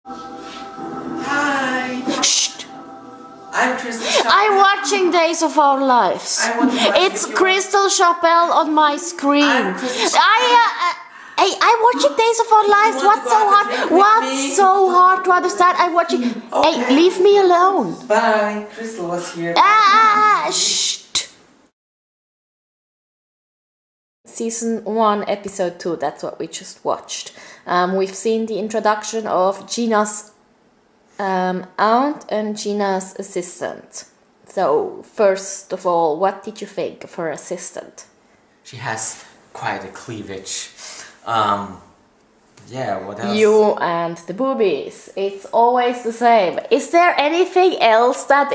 Hi. Shh. I'm Crystal. I'm watching Days of Our Lives. It's Crystal Chapelle on my screen. I'm Crystal. I'm watching Days of Our Lives. What's so hard? What's so hard to understand? I'm watching. Okay. Hey, leave me alone. Bye. Crystal was here. Shh. Season 1, episode 2. That's what we just watched. We've seen the introduction of Gina's aunt and Gina's assistant. So, first of all, what did you think of her assistant? She has quite a cleavage. Yeah, what else? You and the boobies. It's always the same. Is there anything else that,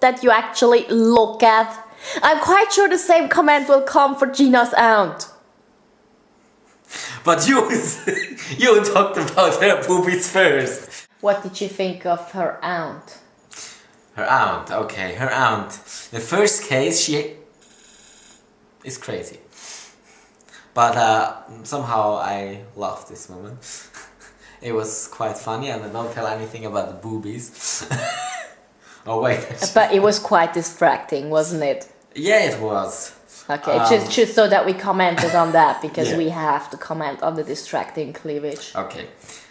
that you actually look at? I'm quite sure the same comment will come for Gina's aunt. But you talked about her boobies first. What did you think of her aunt? Her aunt, okay, her aunt. The first case, she is crazy. But somehow I loved this moment. It was quite funny, and I don't tell anything about the boobies. Oh wait. But it was quite distracting, wasn't it? Yeah, it was. Okay, just so that we commented on that, because Yeah. we have to comment on the distracting cleavage. Okay.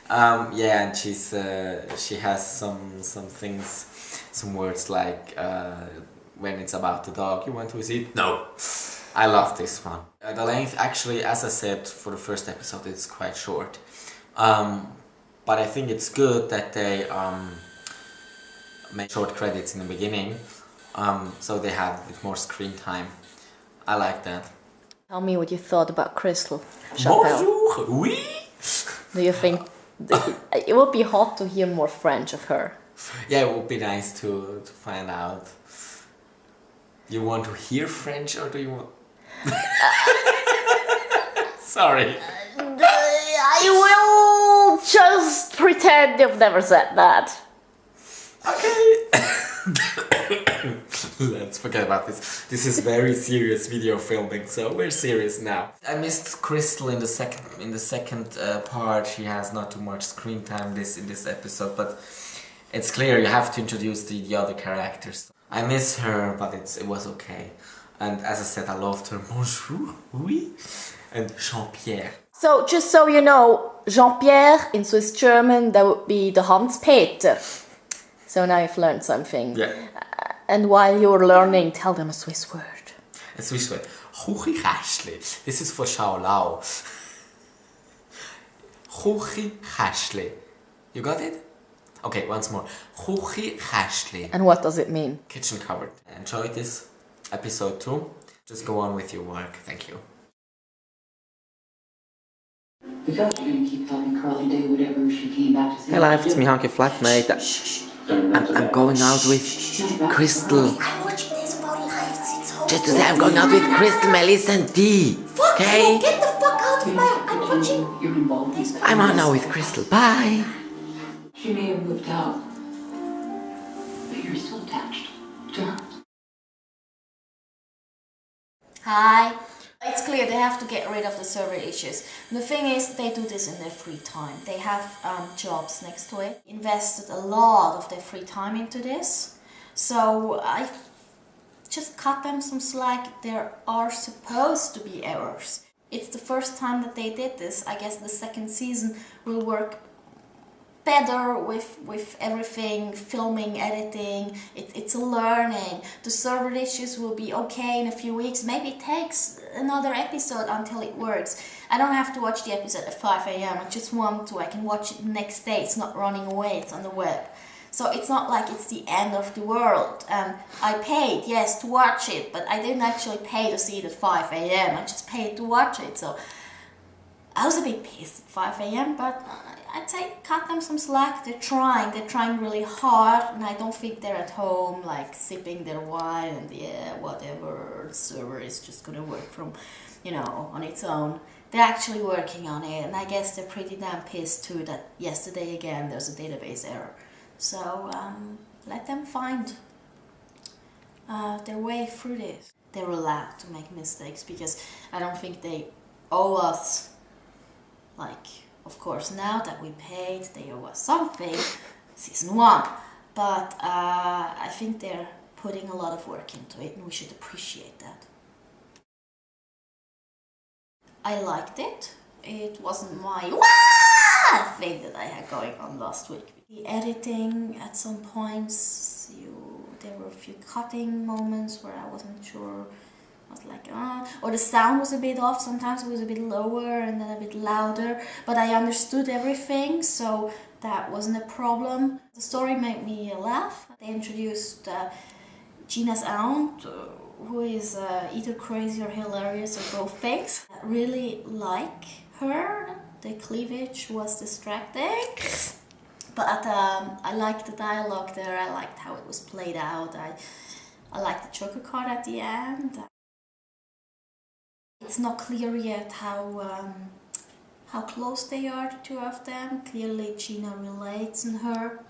Yeah, and she has some things, some words like when it's about the dog you want to see. No. I love this one. The length, actually, as I said, for the first episode, it's quite short. But I think it's good that they make short credits in the beginning, so they have a bit more screen time. I like that. Tell me what you thought about Crystal Chapelle. Bonjour, oui. Do you think it would be hot to hear more French of her? Yeah, it would be nice to find out. You want to hear French, or do you want... Sorry. I will just pretend you've never said that. Okay. Let's forget about this. This is very serious video filming, so we're serious now. I missed Crystal in the second part. She has not too much screen time in this episode, but it's clear you have to introduce the other characters. I miss her, but it was okay. And as I said, I loved her. Bonjour, oui, and Jean-Pierre. So, just so you know, Jean-Pierre in Swiss German, that would be the Hans-Peter. So now you've learned something. Yeah. And while you're learning, tell them a Swiss word. A Swiss word. Huchikästli. This is for Shaolao. Huchikästli. You got it? Okay, once more. Huchikästli. And what does it mean? Kitchen cupboard. Enjoy this episode 2. Just go on with your work. Thank you. We thought you were going to keep helping Carly do whatever she came back to say. Hey life, it's me honky flatmate. I'm going out with Crystal. I'm watching Days of Our Lives. It's home. Just to say I'm going out with Crystal, Melissa and Dee. Fuck Okay? you! Get the fuck out of my... I'm watching... You're involved. Days of I'm Our out now Lives. with Crystal. Bye. She may have moved out, but you're still attached to her. Hi. It's clear they have to get rid of the server issues. The thing is, they do this in their free time. They have jobs next to it. Invested a lot of their free time into this. So I just cut them some slack. There are supposed to be errors. It's the first time that they did this. I guess the second season will work better with everything, filming, editing. It's a learning. The server issues will be okay in a few weeks. Maybe it takes another episode until it works. I don't have to watch the episode at 5 a.m. I just want to. I can watch it the next day. It's not running away. It's on the web. So it's not like it's the end of the world. I paid, yes, to watch it, but I didn't actually pay to see it at 5 a.m. I just paid to watch it. So I was a bit pissed at 5 a.m., but I'd say cut them some slack. They're trying really hard, and I don't think they're at home like sipping their wine and yeah, whatever, the server is just gonna work from, on its own. They're actually working on it, and I guess they're pretty damn pissed too that yesterday again there's a database error. So let them find their way through this. They're allowed to make mistakes because I don't think they owe us like Of course, now that we paid, there was something, season 1. But I think they're putting a lot of work into it, and we should appreciate that. I liked it. It wasn't my thing that I had going on last week. The editing, at some points, there were a few cutting moments where I wasn't sure. I was like, or the sound was a bit off. Sometimes it was a bit lower and then a bit louder. But I understood everything, so that wasn't a problem. The story made me laugh. They introduced Gina's aunt, who is either crazy or hilarious or both things. I really like her. The cleavage was distracting. But I liked the dialogue there. I liked how it was played out. I liked the Joker card at the end. It's not clear yet how close they are, the two of them. Clearly Gina relates in her,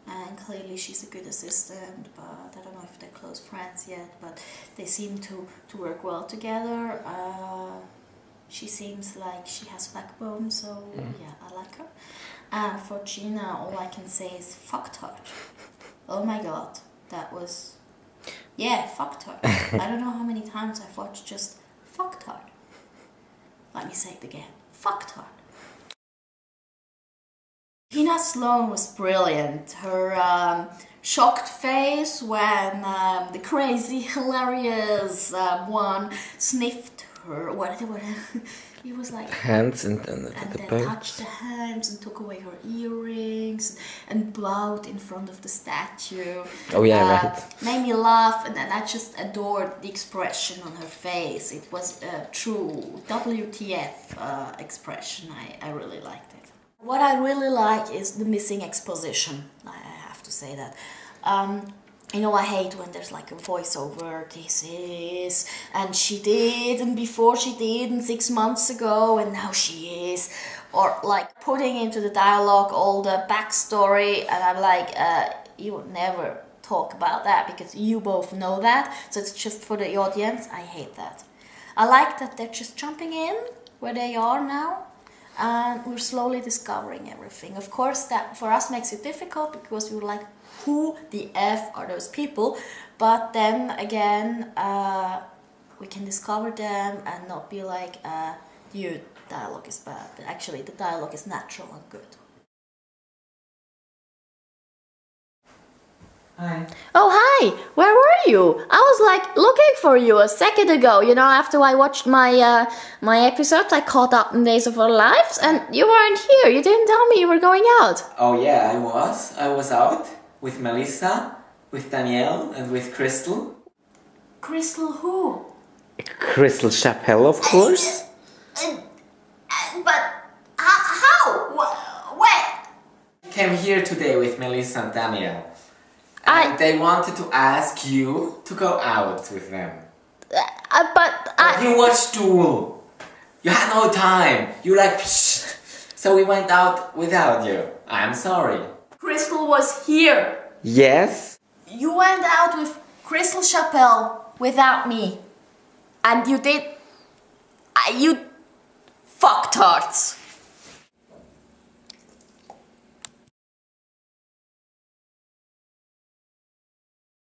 and clearly she's a good assistant, but I don't know if they're close friends yet, but they seem to work well together. She seems like she has backbone, so yeah, I like her. And for Gina, all I can say is fucked her. Oh my god, that was... Yeah, fucked her. I don't know how many times I've watched just fucked her. Let me say it again. Fucked her. Tina Sloan was brilliant. Her shocked face when the crazy, hilarious one sniffed her. What he was like Hands and then the touched the hands and took away her earrings and bowed in front of the statue. Oh yeah, right. Made me laugh, and I just adored the expression on her face. It was a true WTF expression. I really liked it. What I really like is the missing exposition. I have to say that. I hate when there's like a voiceover, this is, and she did, and before she did, and 6 months ago, and now she is. Or like putting into the dialogue all the backstory, and I'm like, you would never talk about that because you both know that, so it's just for the audience. I hate that. I like that they're just jumping in where they are now, and we're slowly discovering everything. Of course, that for us makes it difficult because we're like, who the F are those people? But then again, we can discover them and not be like, your dialogue is bad. But actually, the dialogue is natural and good. Hi. Oh, hi! Where were you? I was like looking for you a second ago. After I watched my episodes, I caught up in Days of Our Lives, and you weren't here. You didn't tell me you were going out. Oh yeah, I was out with Melissa, with Danielle, and with Crystal. Crystal who? Crystal Chapelle, of course. But how? Where? I came here today with Melissa and Danielle. And they wanted to ask you to go out with them. But you watched Duel. You had no time. You like, psh. So we went out without you. I'm sorry. Crystal was here. Yes. You went out with Crystal Chapelle without me. And you did... you fucktards.